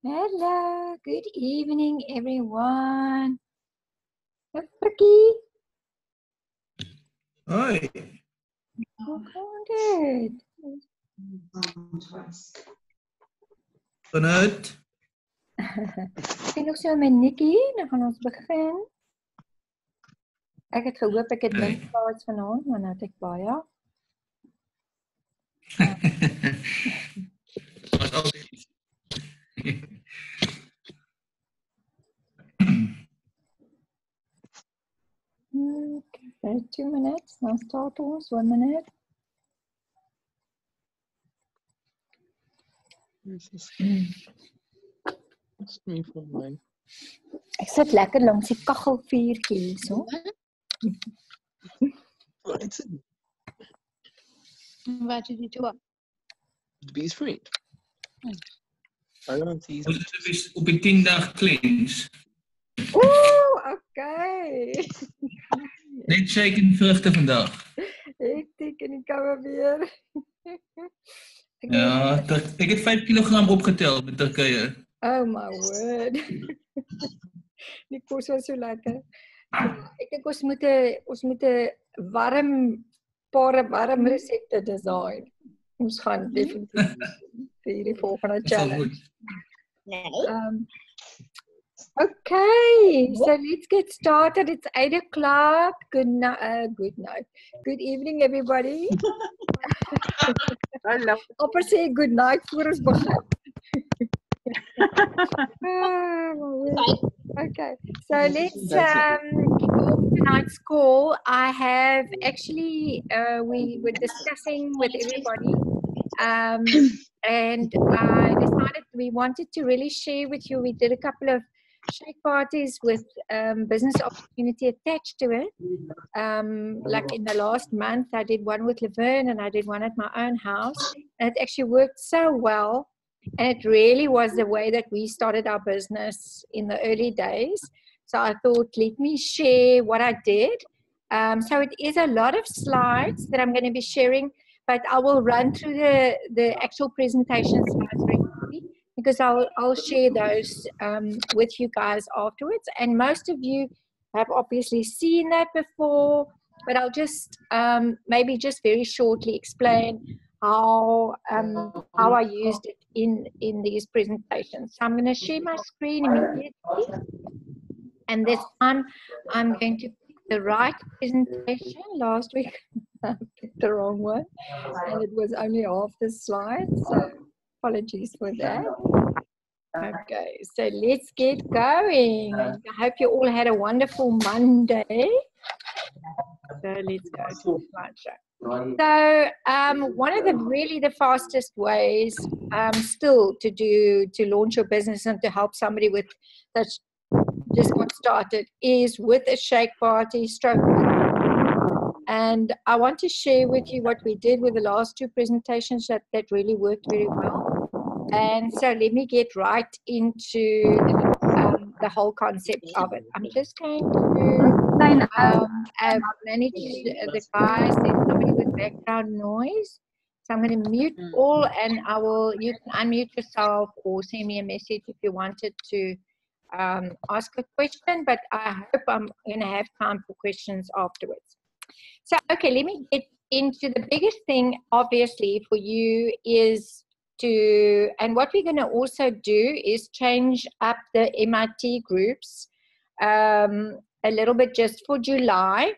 Hello, good evening, everyone. Frikkie, Hoi, hoe gaan dit? vanuit. Ek sien nog so 'n minuutjie, dan gaan ons begin. Ek het gehoop ek het min Okay. slides vanaand, maar nou het ek baie. Was altyd iets. Okay, 2 minutes, dan start ons, 1 minute. This is it's me for mine. Ek sit lekker langs die kaggelvuurtjie hierso. What is it? Wat did you do? The bees free. I don't see. Ons is op die 10-dag cleanse. Ooh, okay. Net shake en vrugte vandag. Hektiek in die koue weer. Ja, ek het 5 kilogram opgetel met Turkye. Oh my word. Die kos was so lekker. Ja, ek dink ons moet 'n warm warm resepte design. Ons gaan definitief vir die volgende Dit sal challenge. goed. Okay, so let's get started. It's 8 o'clock. Good night. Good evening, everybody. Hallo. Opper sê good night voor ons begin. Ah, my word. Okay, so let's kick off tonight's call. I have actually, we were discussing with everybody, and I decided we wanted to really share with you. We did a couple of shake parties with business opportunity attached to it. Like in the last month, I did one with Laverne and I did one at my own house. And it actually worked so well. And it really was the way that we started our business in the early days. So I thought, let me share what I did. So it is a lot of slides that I'm going to be sharing, but I will run through the actual presentation slides very quickly because I'll share those with you guys afterwards. And most of you have obviously seen that before, but I'll just maybe just very shortly explain how I used it in these presentations. So I'm going to share my screen immediately, and this time I'm going to pick the right presentation. Last week I picked the wrong one, and it was only half the slide, so apologies for that. Okay, so let's get going. I hope you all had a wonderful Monday. So let's go to the slideshow. So one of the fastest ways still to launch your business and to help somebody with that's just got started is with a shake party stroke. And I want to share with you what we did with the last two presentations that really worked very well. And so let me get right into the whole concept of it. I'm just going to manage the guys. There's somebody with background noise. So I'm going to mute all, and you can unmute yourself or send me a message if you wanted to ask a question, but I hope I'm going to have time for questions afterwards. So, okay, let me get into the biggest thing, obviously, for you is and what we're going to also do is change up the MIT groups a little bit just for July.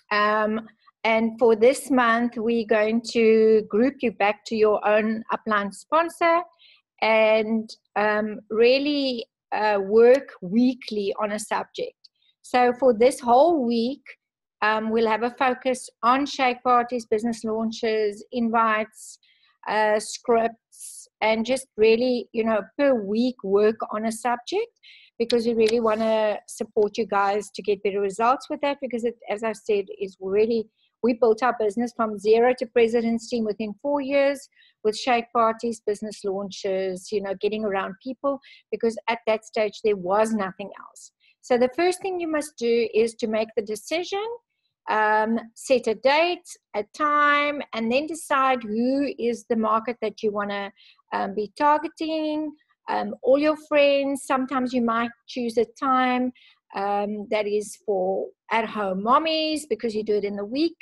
And for this month, we're going to group you back to your own upline sponsor and really work weekly on a subject. So for this whole week, we'll have a focus on shake parties, business launches, invites, scripts, and just really, per week work on a subject, because we really want to support you guys to get better results with that, because it, as I said, is really, we built our business from 0 to President's Team within 4 years with shake parties, business launches, getting around people, because at that stage there was nothing else. So the first thing you must do is to make the decision, set a date, a time, and then decide who is the market that you want to be targeting, all your friends. Sometimes you might choose a time that is for at-home mommies because you do it in the week.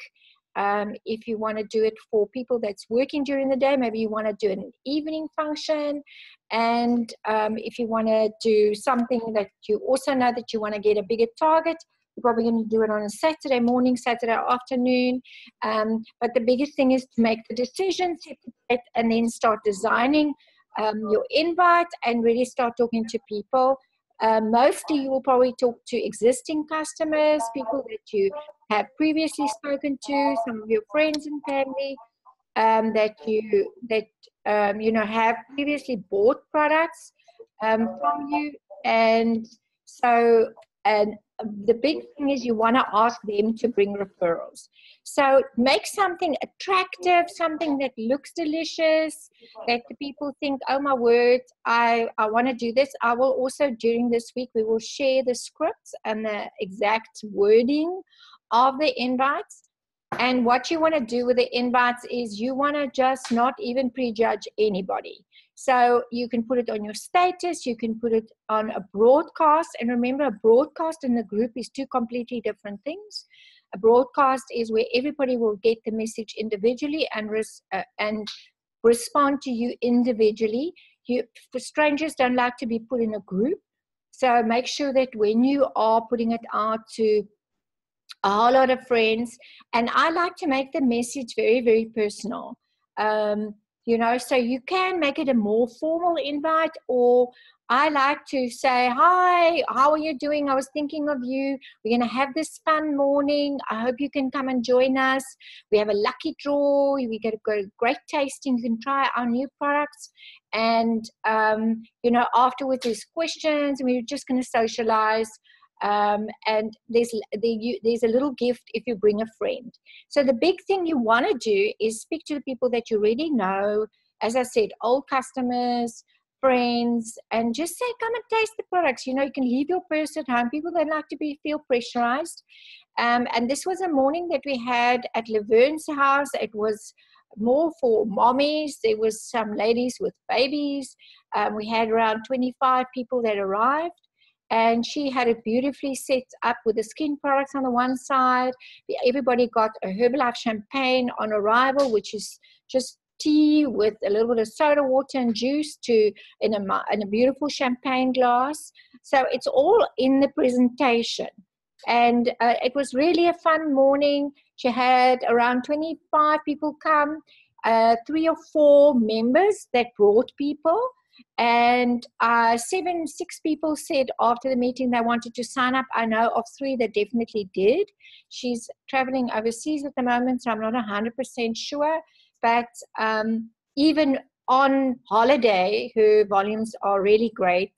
If you want to do it for people that's working during the day, maybe you want to do an evening function. And if you want to do something that you also know that you want to get a bigger target, you're probably going to do it on a Saturday morning, Saturday afternoon. But the biggest thing is to make the decision, set the date, and then start designing your invite and really start talking to people. Mostly you will probably talk to existing customers, people that you have previously spoken to, some of your friends and family that you know have previously bought products from you. And so the big thing is you want to ask them to bring referrals. So make something attractive, something that looks delicious, that the people think, oh my word, I want to do this. I will also, during this week, we will share the scripts and the exact wording of the invites. And what you want to do with the invites is you want to just not even prejudge anybody. So you can put it on your status, you can put it on a broadcast. And remember, a broadcast and a group is two completely different things. A broadcast is where everybody will get the message individually and respond to you individually. Strangers don't like to be put in a group. So make sure that when you are putting it out to a whole lot of friends, and I like to make the message very, very personal. You know, so you can make it a more formal invite, or I like to say, hi, how are you doing? I was thinking of you. We're going to have this fun morning. I hope you can come and join us. We have a lucky draw. We get a great tasting. You can try our new products. And, you know, afterwards there's questions and we're just going to socialize. And there's a little gift if you bring a friend. So the big thing you want to do is speak to the people that you already know. As I said, old customers, friends, and just say, come and taste the products. You know, you can leave your purse at home. People don't like to feel pressurized. And this was a morning that we had at Laverne's house. It was more for mommies. There was some ladies with babies. We had around 25 people that arrived. And she had it beautifully set up with the skin products on the one side. Everybody got a Herbalife champagne on arrival, which is just tea with a little bit of soda water and juice in a beautiful champagne glass. So it's all in the presentation. And it was really a fun morning. She had around 25 people come, 3 or 4 members that brought people. And 6 people said after the meeting they wanted to sign up. I know of 3 that definitely did. She's traveling overseas at the moment, so I'm not 100% sure. But even on holiday, her volumes are really great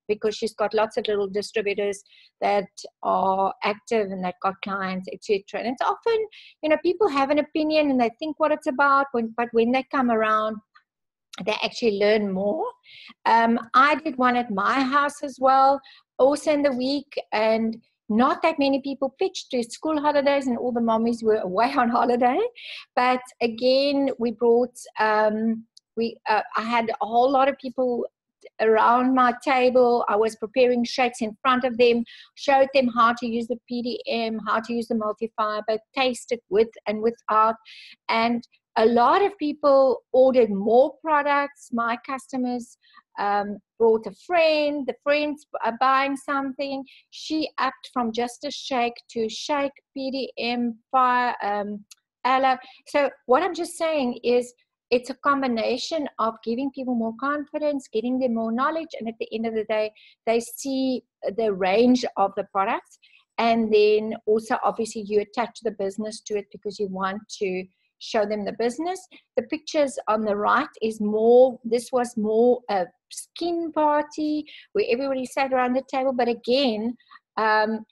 because she's got lots of little distributors that are active and that got clients, etc. And it's often, you know, people have an opinion and they think what it's about, but when they come around, they actually learn more. I did one at my house as well, also in the week, and not that many people pitched to school holidays and all the mommies were away on holiday. But again, we brought, I had a whole lot of people around my table. I was preparing shakes in front of them, showed them how to use the PDM, how to use the multifiber, taste it with and without. And a lot of people ordered more products. My customers brought a friend. The friend's buying something. She upped from just a shake to shake, PDM, fire, aloe. So what I'm just saying is it's a combination of giving people more confidence, getting them more knowledge, and at the end of the day, they see the range of the products. And then also, obviously, you attach the business to it because you want to show them the business. The pictures on the right is more, this was more a skin party where everybody sat around the table. But again,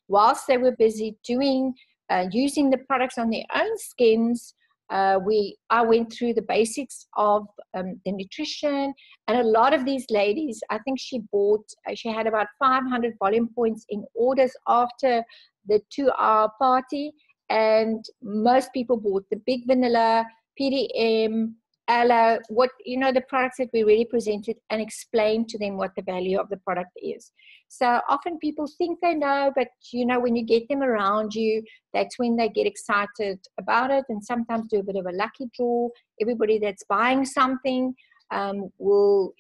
whilst they were busy using the products on their own skins, I went through the basics of the nutrition. And a lot of these ladies, I think she had about 500 volume points in orders after the 2-hour party. And most people bought the big vanilla, PDM, aloe, what, the products that we really presented, and explain to them what the value of the product is. So often people think they know, but when you get them around you, that's when they get excited about it, and sometimes do a bit of a lucky draw. Everybody that's buying something will,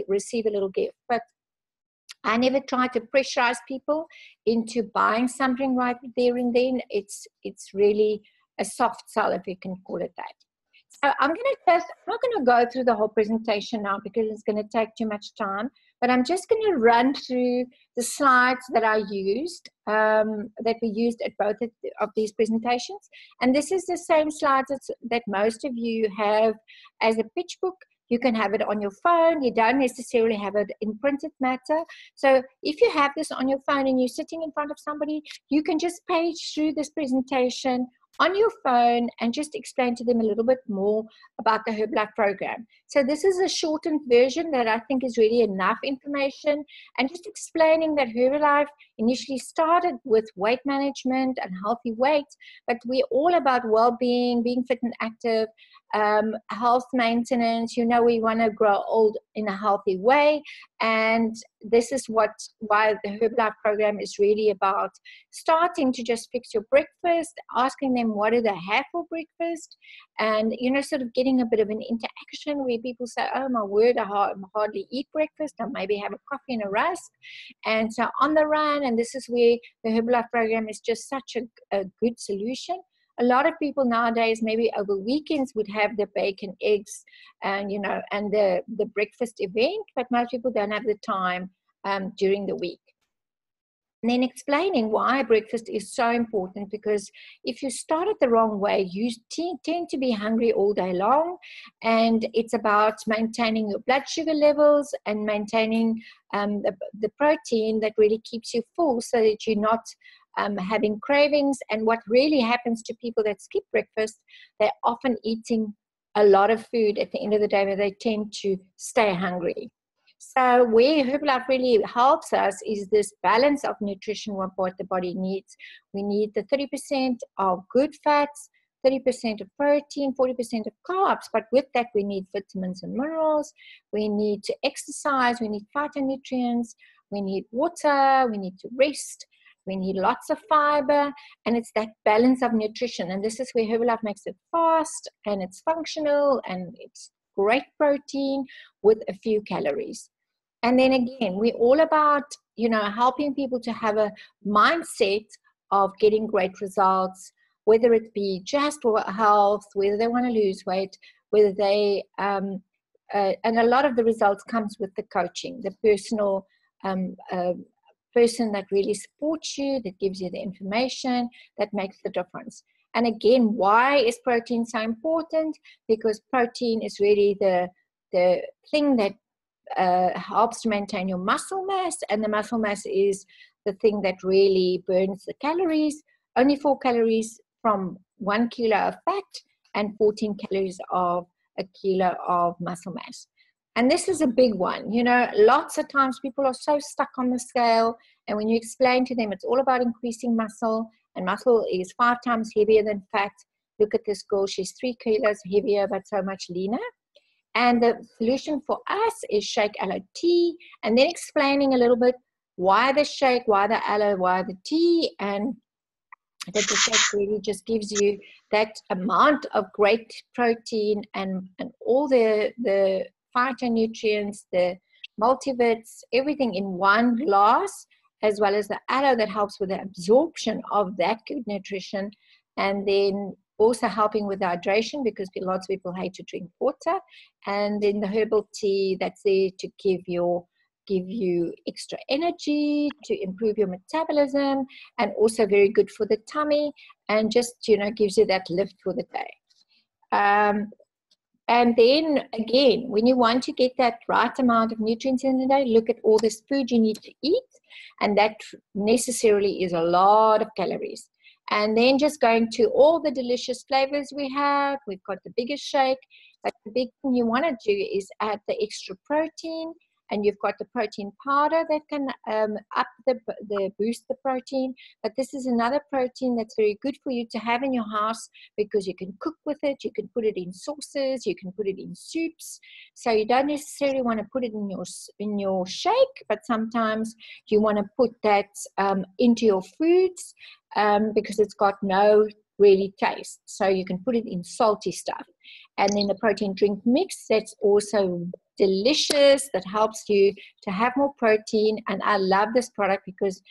receive a little gift. But I never try to pressurize people into buying something right there and then. It's really a soft sell, if you can call it that. So I'm not going to go through the whole presentation now because it's going to take too much time, but I'm just going to run through the slides that I used, that we used at both of these presentations. And this is the same slides that most of you have as a pitch book. You can have it on your phone. You don't necessarily have it in printed matter. So if you have this on your phone and you're sitting in front of somebody, you can just page through this presentation on your phone and just explain to them a little bit more about the Herbalife program. So this is a shortened version that I think is really enough information, and just explaining that Herbalife initially started with weight management and healthy weight, but we're all about well-being, being fit and active, health maintenance. We want to grow old in a healthy way, and this is why the Herbalife program is really about starting to just fix your breakfast, asking them what do they have for breakfast, and sort of getting a bit of an interaction where people say, oh my word, I hardly eat breakfast, I maybe have a coffee and a rusk, and so on the run. And this is where the Herbalife program is just such a good solution. A lot of people nowadays, maybe over weekends, would have the bacon, eggs, and and the breakfast event, but most people don't have the time during the week. And then explaining why breakfast is so important, because if you start it the wrong way, you tend to be hungry all day long, and it's about maintaining your blood sugar levels and maintaining the protein that really keeps you full, so that you're not having cravings. And what really happens to people that skip breakfast, they're often eating a lot of food at the end of the day, where they tend to stay hungry. So where Herbalife really helps us is this balance of nutrition, what the body needs. We need the 30% of good fats, 30% of protein, 40% of carbs, but with that we need vitamins and minerals. We need to exercise, we need phytonutrients, we need water, we need to rest, we need lots of fiber, and it's that balance of nutrition. And this is where Herbalife makes it fast, and it's functional, and it's great protein with a few calories. And then again, we're all about, helping people to have a mindset of getting great results, whether it be just for health, whether they want to lose weight, whether they, and a lot of the results comes with the coaching, the personal person that really supports you, that gives you the information, that makes the difference. And again, why is protein so important? Because protein is really the thing that helps to maintain your muscle mass, and the muscle mass is the thing that really burns the calories. Only 4 calories from 1 kilo of fat, and 14 calories of a kilo of muscle mass. And this is a big one. Lots of times people are so stuck on the scale, and when you explain to them it's all about increasing muscle, and muscle is 5 times heavier than fat. Look at this girl, she's 3 kilos heavier but so much leaner. And the solution for us is shake aloe tea, and then explaining a little bit why the shake, why the aloe, why the tea, and that the shake really just gives you that amount of great protein and all the phytonutrients, the multivits, everything in one glass, as well as the aloe that helps with the absorption of that good nutrition, and then also helping with hydration, because lots of people hate to drink water, and then the herbal tea that's there to give you extra energy, to improve your metabolism, and also very good for the tummy, and just gives you that lift for the day. And then again, when you want to get that right amount of nutrients in the day, look at all this food you need to eat, and that necessarily is a lot of calories. And then just going to all the delicious flavors we have. We've got the biggest shake, but the big thing you want to do is add the extra protein and you've got the protein powder that can boost the protein. But this is another protein that's very good for you to have in your house, because you can cook with it, you can put it in sauces, you can put it in soups. So you don't necessarily want to put it in your shake, but sometimes you want to put that into your foods because it's got no really taste. So you can put it in salty stuff. And then the protein drink mix, that's also delicious, that helps you to have more protein. And I love this product because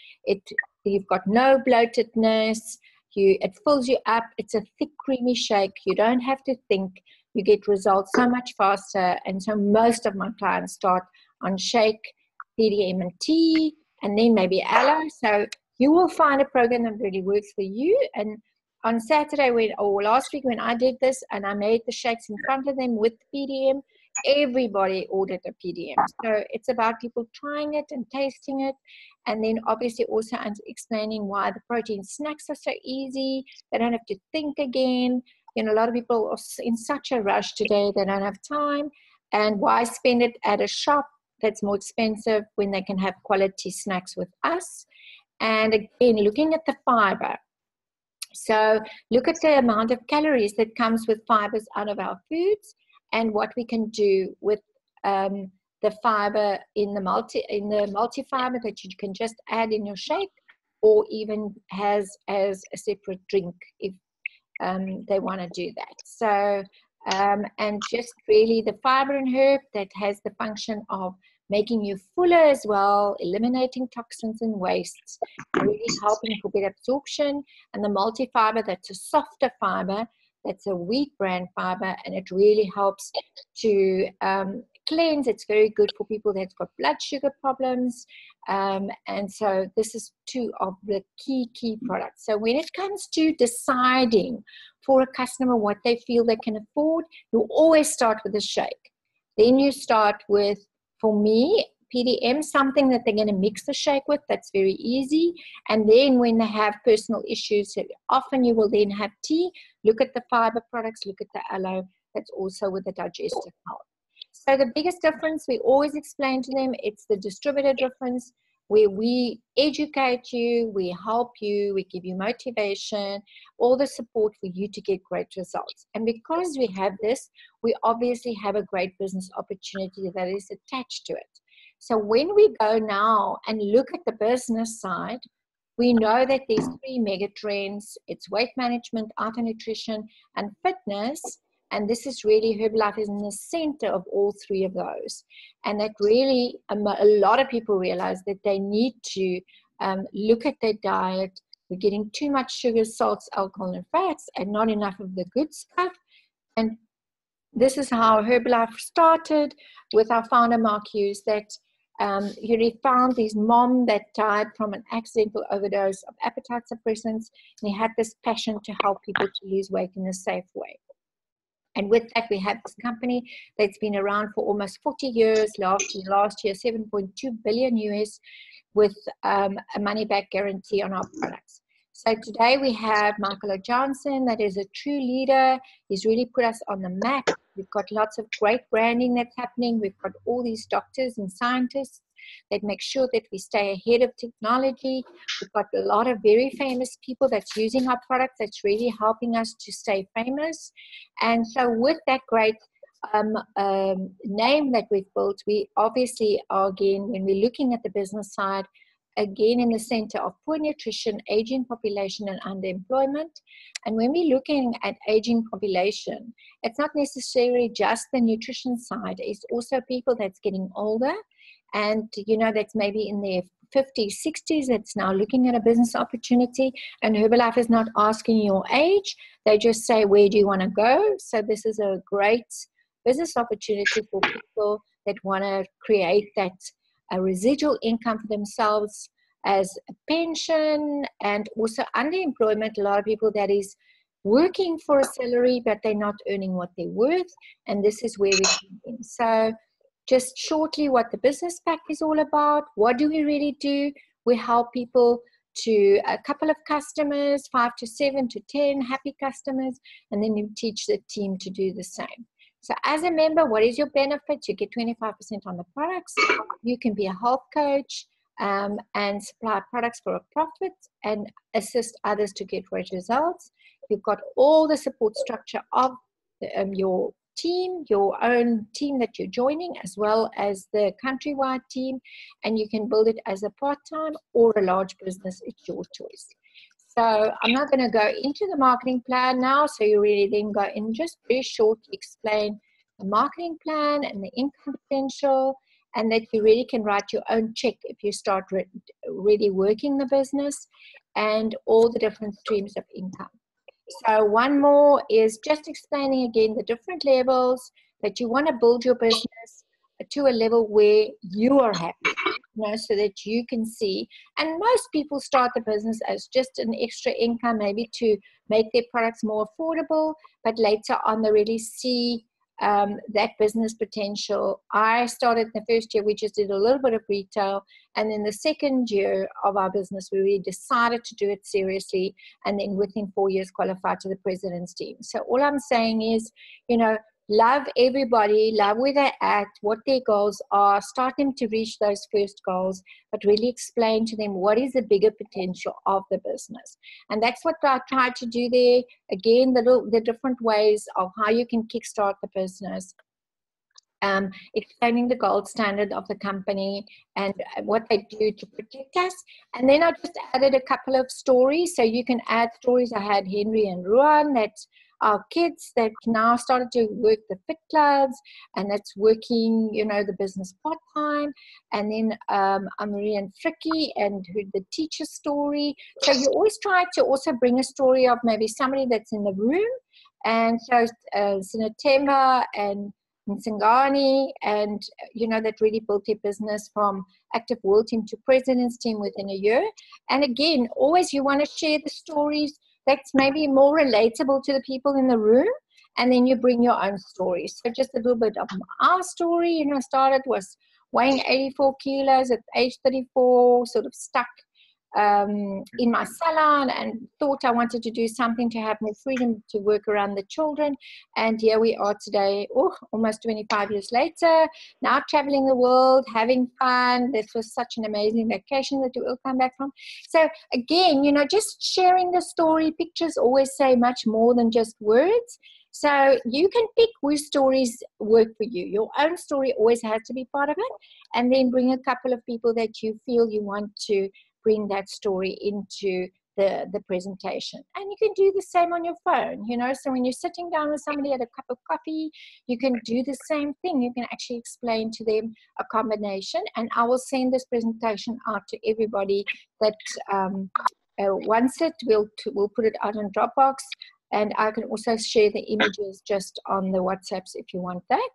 you've got no bloatedness, it fills you up, it's a thick creamy shake, you don't have to think, you get results so much faster. And so most of my clients start on shake, PDM and tea, and then maybe aloe. So you will find a program that really works for you. And on Saturday or last week when I did this and I made the shakes in front of them with PDM, everybody ordered a PDM. So it's about people trying it and tasting it, and then obviously also explaining why the protein snacks are so easy. They don't have to think again. You know, a lot of people are in such a rush today, they don't have time. And why spend it at a shop that's more expensive when they can have quality snacks with us? And again, looking at the fiber. So look at the amount of calories that comes with fibers out of our foods, and what we can do with the fiber in the multi-fiber that you can just add in your shake, or even as a separate drink if they want to do that. So and just really the fiber and herb that has the function of making you fuller as well, eliminating toxins and wastes, really helping for better absorption. And the multi-fiber, that's a softer fiber, that's a wheat bran fiber, and it really helps to cleanse. It's very good for people that's got blood sugar problems. And so this is two of the key products. So when it comes to deciding for a customer what they feel they can afford, you always start with a shake. Then you start with, for me, PDM, something that they're going to mix the shake with, that's very easy. And then when they have personal issues, often you will then have tea. Look at the fiber products, look at the aloe, that's also with the digestive health. So the biggest difference, we always explain to them, it's the distributor difference, where we educate you, we help you, we give you motivation, all the support for you to get great results. And because we have this, we obviously have a great business opportunity that is attached to it. So when we go now and look at the business side, we know that there's 3 mega trends. It's weight management, outer nutrition, and fitness. And this is really, Herbalife is in the center of all 3 of those. And that really, a lot of people realize that they need to look at their diet. We're getting too much sugar, salts, alcohol, and fats, and not enough of the good stuff. And this is how Herbalife started with our founder, Mark Hughes, that he found his mom that died from an accidental overdose of appetite suppressants. And he had this passion to help people to lose weight in a safe way. And with that, we have this company that's been around for almost 40 years. Last year, 7.2 billion US, with a money-back guarantee on our products. So today we have Michael Johnson, that is a true leader. He's really put us on the map. We've got lots of great branding that's happening. We've got all these doctors and scientists that make sure that we stay ahead of technology. We've got a lot of very famous people that's using our products, that's really helping us to stay famous. And so with that great name that we've built, we obviously are, again, when we're looking at the business side, again in the center of poor nutrition, aging population, and underemployment. And when we're looking at aging population, it's not necessarily just the nutrition side. It's also people that's getting older, and that's maybe in their 50s, 60s, that's now looking at a business opportunity. And Herbalife is not asking your age. They just say, where do you want to go? So this is a great business opportunity for people that want to create that a residual income for themselves as a pension, and also underemployment. A lot of people that is working for a salary, but they're not earning what they're worth. And this is where we come in. So just shortly, what the business pack is all about. What do we really do? We help people to a couple of customers, 5 to 7 to 10 happy customers, and then you teach the team to do the same. So as a member, what is your benefit? You get 25% on the products. You can be a health coach and supply products for a profit and assist others to get great results. You've got all the support structure of your team, your own team that you're joining, as well as the countrywide team, and you can build it as a part-time or a large business. It's your choice. So I'm not going to go into the marketing plan now, so you really then go in just very shortly explain the marketing plan and the income potential, and that you really can write your own check if you start really working the business, and all the different streams of income. So one more is just explaining again the different levels that you want to build your business to a level where you are happy, so that you can see. And most people start the business as just an extra income, maybe to make their products more affordable, but later on they really see that business potential. I started the first year, we just did a little bit of retail, and then the second year of our business, we really decided to do it seriously, and then within 4 years qualified to the president's team. So all I'm saying is, love everybody, love where they're at, what their goals are, start them to reach those first goals, but really explain to them what is the bigger potential of the business. And that's what I tried to do there. Again, the different ways of how you can kickstart the business. Explaining the gold standard of the company and what they do to protect us. And then I just added a couple of stories. So you can add stories. I had Henry and Ruan, that's our kids that now started to work the fit clubs, and that's working, the business part-time. And then Marie and Fricky and the teacher story. So you always try to also bring a story of maybe somebody that's in the room. And so Sinatemba and Singani, and that really built their business from active world team to president's team within a year. And again, always you want to share the stories that's maybe more relatable to the people in the room, and then you bring your own story. So just a little bit of our story. Started was weighing 84 kilos at age 34, sort of stuck in my salon, and thought I wanted to do something to have more freedom to work around the children. And here we are today, almost 25 years later, now traveling the world, having fun. This was such an amazing vacation that we will come back from. So again, just sharing the story. Pictures always say much more than just words. So you can pick which stories work for you. Your own story always has to be part of it, and then bring a couple of people that you feel you want to bring that story into the presentation. And you can do the same on your phone, so when you're sitting down with somebody at a cup of coffee, you can do the same thing. You can actually explain to them a combination, and I will send this presentation out to everybody that wants it. We'll put it out on Dropbox, and I can also share the images just on the WhatsApps if you want that.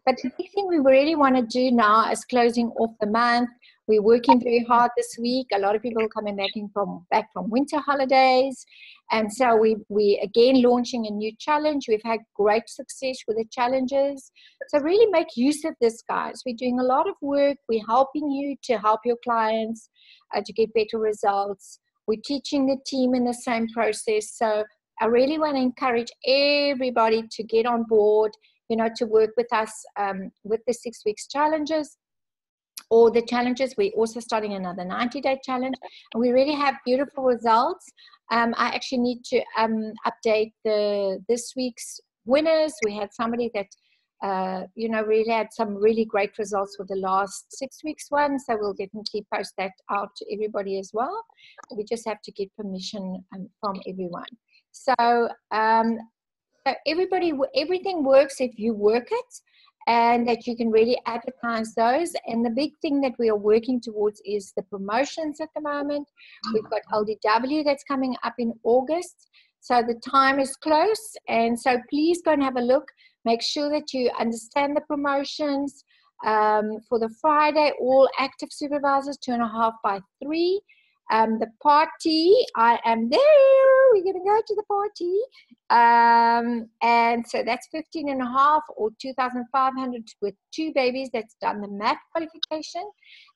But the big thing we really want to do now is closing off the month. We're working very hard this week. A lot of people are coming back from winter holidays. And so we again launching a new challenge. We've had great success with the challenges. So really make use of this, guys. We're doing a lot of work. We're helping you to help your clients to get better results. We're teaching the team in the same process. So I really want to encourage everybody to get on board, to work with us with the 6 weeks challenges or the challenges. We're also starting another 90-day challenge, and we really have beautiful results. I actually need to update this week's winners. We had somebody that really had some really great results for the last 6 weeks one, so we'll definitely post that out to everybody as well. We just have to get permission from everyone. So everything works if you work it, and that you can really advertise those. And the big thing that we are working towards is the promotions at the moment. We've got LDW that's coming up in August. So the time is close, and so please go and have a look. Make sure that you understand the promotions. For the Friday, all active supervisors, 2.5 by 3. The party, I am there. We're going to go to the party. And so that's 15.5 or 2,500 with 2 babies. That's done the MAP qualification.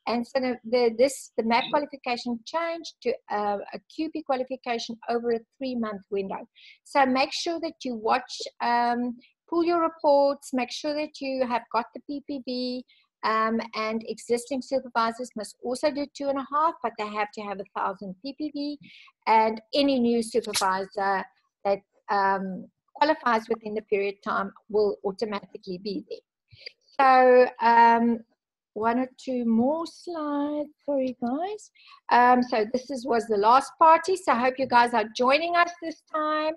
And so the MAP qualification changed to a QP qualification over a 3-month window. So make sure that you watch pull your reports, make sure that you have got the PPV, and existing supervisors must also do 2.5, but they have to have 1,000 PPV, and any new supervisor that qualifies within the period time will automatically be there. So one or two more slides, sorry guys. So this was the last party, so I hope you guys are joining us this time.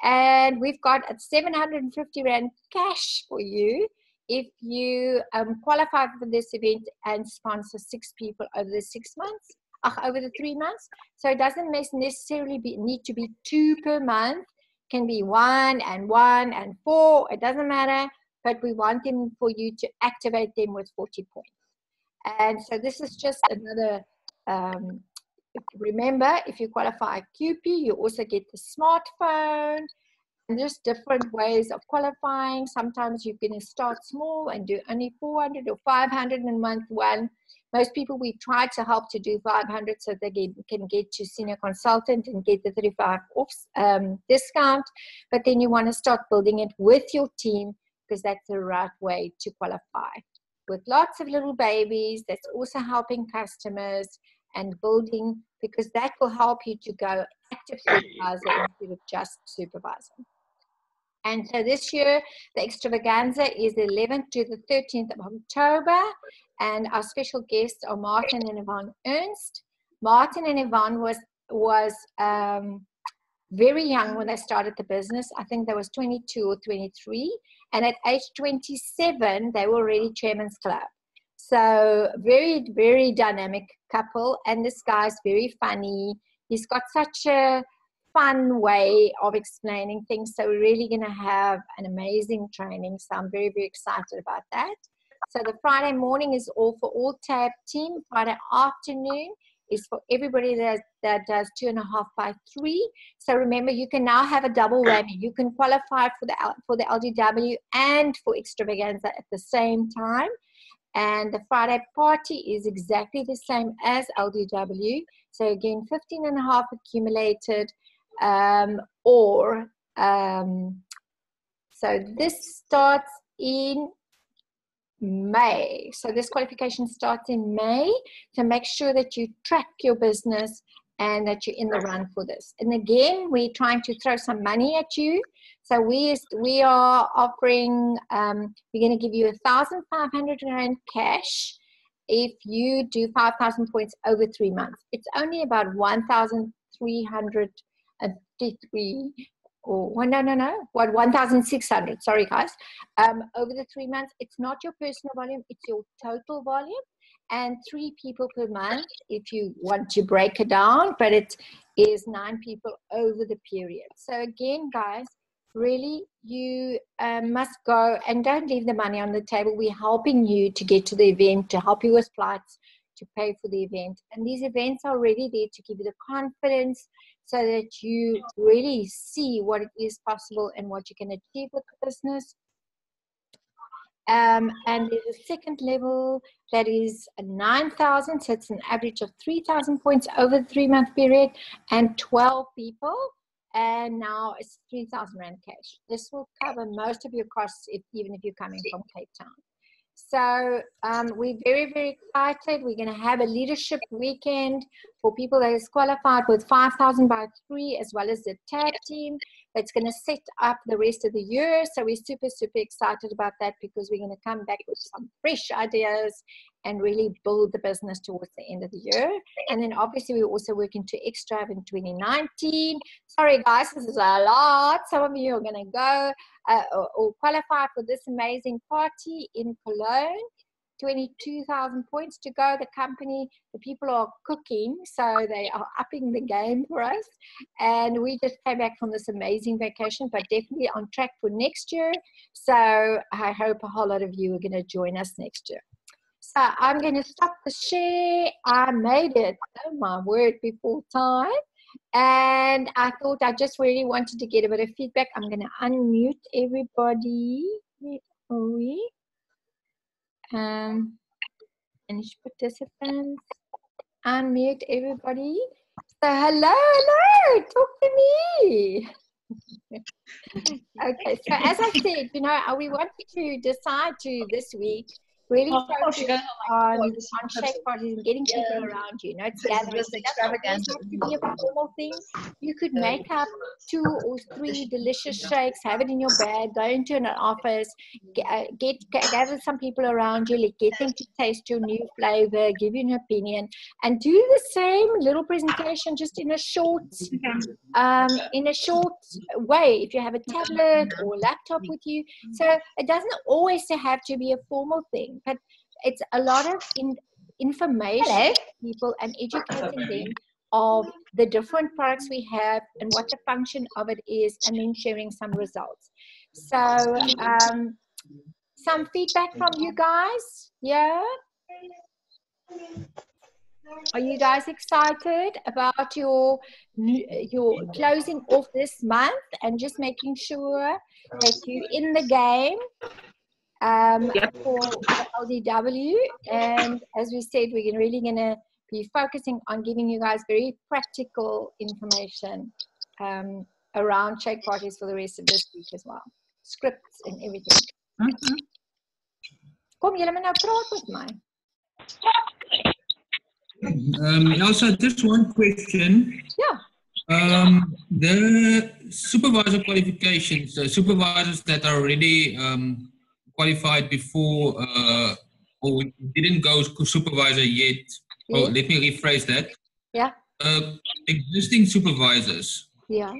And we've got 750 Rand cash for you if you qualify for this event and sponsor 6 people over the 6 months, over the 3 months. So it doesn't necessarily need to be 2 per month. It can be 1 and 1 and 4. It doesn't matter, but we want them for you to activate them with 40 points. And so this is just another, remember, if you qualify QP, you also get the smartphone, and just different ways of qualifying. Sometimes you're going to start small and do only 400 or 500 in month 1. Most people, we try to help to do 500 so they can get to senior consultant and get the 35 off discount. But then you want to start building it with your team, because that's the right way to qualify. With lots of little babies, that's also helping customers and building, because that will help you to go active supervisor instead of just supervisor. And so this year, the extravaganza is the 11th to the 13th of October, and our special guests are Martin and Yvonne Ernst. Martin and Yvonne was very young when they started the business. I think they was 22 or 23, and at age 27, they were already Chairman's Club. So very, very dynamic couple, and this guy's very funny. He's got such a fun way of explaining things, so we're really going to have an amazing training. So I'm very, very excited about that. So the Friday morning is all for all TAB team. Friday afternoon is for everybody that does 2.5 by 3. So remember, you can now have a double whammy. You can qualify for the LGW and for extravaganza at the same time. And the Friday party is exactly the same as LDW. So again, 15.5 accumulated, so this starts in May. So this qualification starts in May. So make sure that you track your business and that you're in the run for this. And again, we're trying to throw some money at you. So we are offering, we're going to give you 1,500 Rand cash if you do 5,000 points over 3 months. It's only about 1,353 or 1,600, sorry guys, over the 3 months. It's not your personal volume, it's your total volume, and 3 people per month if you want to break it down, but it is 9 people over the period. So again guys, really you must go and don't leave the money on the table. We're helping you to get to the event, to help you with flights, to pay for the event, and these events are really there to give you the confidence so that you really see what it is possible and what you can achieve with the business. And there's a second level that is 9,000, so it's an average of 3,000 points over the 3-month period, and 12 people, and now it's 3,000 Rand cash. This will cover most of your costs, even if you're coming from Cape Town. So we're very, very excited. We're going to have a leadership weekend for people that is qualified with 5,000 by 3, as well as the tag team that's going to set up the rest of the year. So we're super, super excited about that, because we're going to come back with some fresh ideas and really build the business towards the end of the year. And then obviously we're also working to Extrav in 2019. Sorry guys, this is a lot. Some of you are going to go or qualify for this amazing party in Cologne. 22,000 points to go. The company, the people are cooking, so they are upping the game for us. And we just came back from this amazing vacation, but definitely on track for next year. So I hope a whole lot of you are going to join us next year. So I'm going to stop the share. I made it, oh my word, before time. And I thought I just really wanted to get a bit of feedback. I'm going to unmute everybody. Where are we? Manage participants, unmute everybody. So hello, talk to me. Okay, so as I said, you know, we want you to decide to this week really focus on shake parties and getting people around you. You know, it's gathering. It doesn't always have to be a formal thing. You could make up 2 or 3 delicious shakes, have it in your bag, go into an office, gather some people around you, like, get them to taste your new flavor, give you an opinion, and do the same little presentation just in a short way, if you have a tablet or laptop with you. So it doesn't always have to be a formal thing, but it's a lot of information to people and educating them of the different products we have and what the function of it is, and then sharing some results. So some feedback from you guys. Yeah, are you guys excited about your closing off this month and just making sure that you're in the game for LDW? And as we said, we're really going to be focusing on giving you guys very practical information around shake parties for the rest of this week as well. Scripts and everything. Kom julle maar nou praat met my. Also, just one question. Yeah. The supervisor qualifications, the supervisors that are already qualified before or didn't go supervisor yet. Yeah. Oh, let me rephrase that. Yeah. Existing supervisors. Yeah.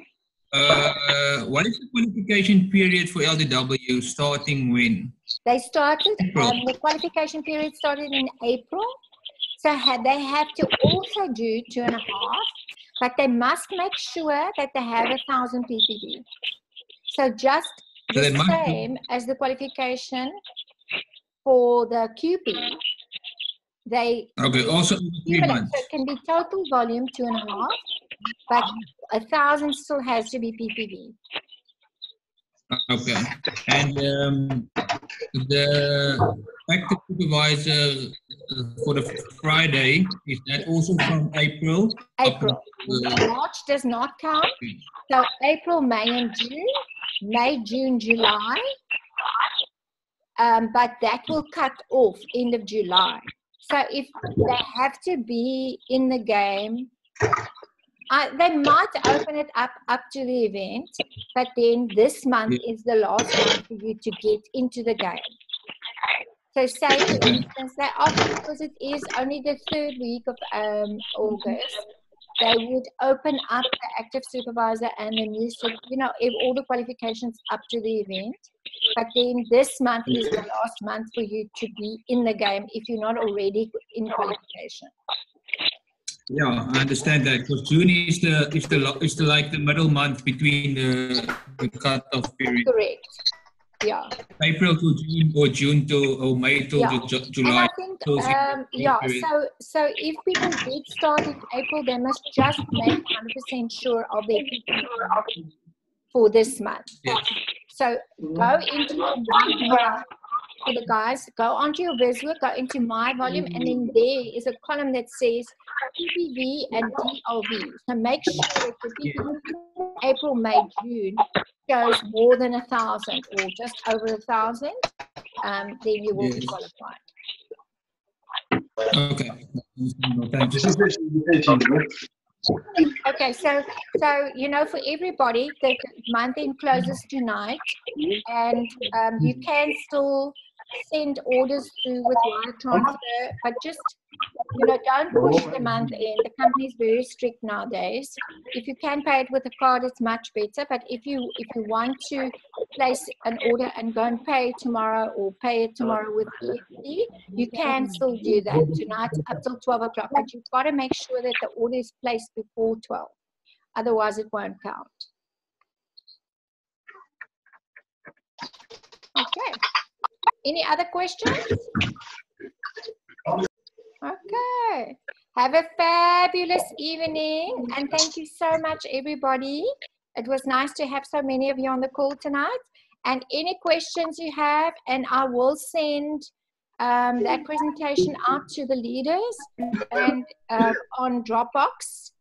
What is the qualification period for LDW starting when? They started, the qualification period started in April. So they have to also do 2.5, but they must make sure that they have 1,000 ppb. So just the same as the qualification for the QP. They also 3 months. So it can be total volume 2.5, but 1,000 still has to be ppb. Okay, and the active supervisor for the Friday, is that also from April? April. March does not count. So April, May, and June. May, June, July. But that will cut off end of July. So if they have to be in the game, they might open it up to the event, but then this month is the last month for you to get into the game. So say, for instance, they often, because it is only the 3rd week of August, they would open up the active supervisor and the new, you know, all the qualifications up to the event. But then this month is the last month for you to be in the game if you're not already in qualification. Yeah, I understand that, because June is the like the middle month between the cut-off period. Correct. Yeah. April to June, or June to, or May to July. And I think, so if people did start in April, they must just make 100% sure of their people for this month. Yes. So go into for the guys, go onto your Viswork, go into my volume, and then there is a column that says PPV and DLV. So make sure that the PPV April, May, June shows more than 1,000 or just over 1,000. Then you will be qualified. Okay. Thanks. Okay, so you know, for everybody, the month end closes tonight, and you can still send orders through with wire transfer, but just, you know, don't push the month end. The company is very strict nowadays. If you can pay it with a card, it's much better. But if you want to place an order and go and pay tomorrow, or pay it tomorrow with EFT, you can still do that tonight up till 12 o'clock. But you've got to make sure that the order is placed before 12. Otherwise, it won't count. Okay. Any other questions? Okay. Have a fabulous evening, and thank you so much, everybody. It was nice to have so many of you on the call tonight. And any questions you have, and I will send that presentation out to the leaders and on Dropbox.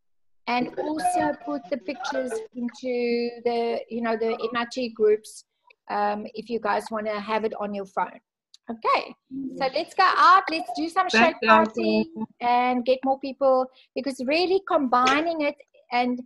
and also put the pictures into the, the MIT groups if you guys want to have it on your phone. Okay, so let's go out, let's do some shake party and get more people, because really combining it and